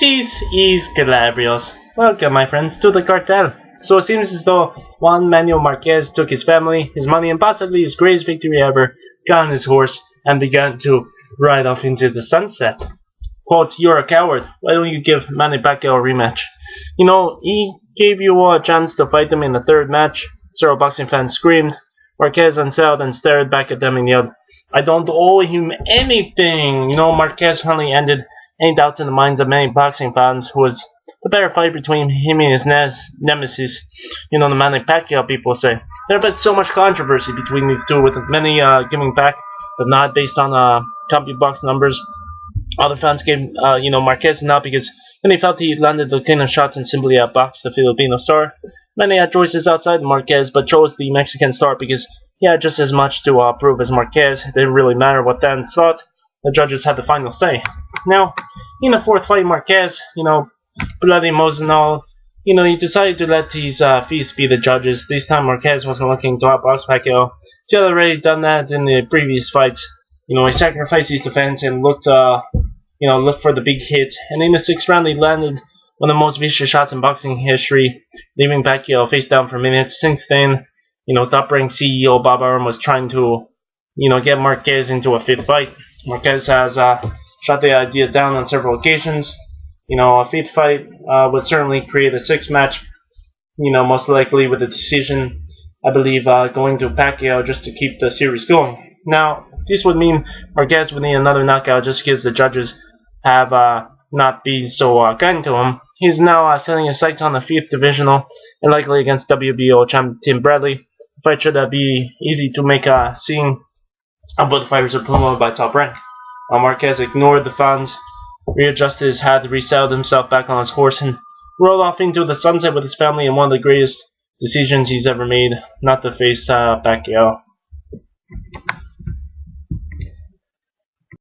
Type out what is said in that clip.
This is Calabrios. Welcome, my friends, to the cartel. So it seems as though Juan Manuel Marquez took his family, his money, and possibly his greatest victory ever, got on his horse, and began to ride off into the sunset. Quote, "You're a coward. Why don't you give Manny Pacquiao a rematch?" You know, he gave you a chance to fight him in the third match. Several boxing fans screamed. Marquez unsettled and stared back at them and yelled, "I don't owe him anything." You know, Marquez finally ended any doubts in the minds of many boxing fans who was the better fight between him and his nemesis, the Manny Pacquiao, people say. There have been so much controversy between these two, with many giving back the nod based on CompuBox numbers. Other fans gave, Marquez a nod because they felt he landed the cleaner shots and simply outboxed the Filipino star. Many had choices outside Marquez, but chose the Mexican star because he had just as much to prove as Marquez. It didn't really matter what fans thought. The judges had the final say. Now, in the fourth fight, Marquez, bloody emotional, he decided to let his feast be the judges. This time Marquez wasn't looking to outbox Pacquiao. He had already done that in the previous fights. He sacrificed his defense and looked for the big hit. And in the sixth round, he landed one of the most vicious shots in boxing history, leaving Pacquiao face down for minutes. Since then, top-ranked CEO Bob Arum was trying to, get Marquez into a fifth fight. Marquez has shot the idea down on several occasions. A fifth fight would certainly create a sixth match, most likely with a decision, I believe, going to Pacquiao just to keep the series going. Now, this would mean Marquez would need another knockout just because the judges have not been so kind to him. He's now setting his sights on the fifth divisional and likely against WBO champ Tim Bradley. The fight should be easy to make seeing both fighters are promoted by Top Rank. Marquez ignored the fans, readjusted his hat, resettled himself back on his horse, and rode off into the sunset with his family in one of the greatest decisions he's ever made, not to face Pacquiao.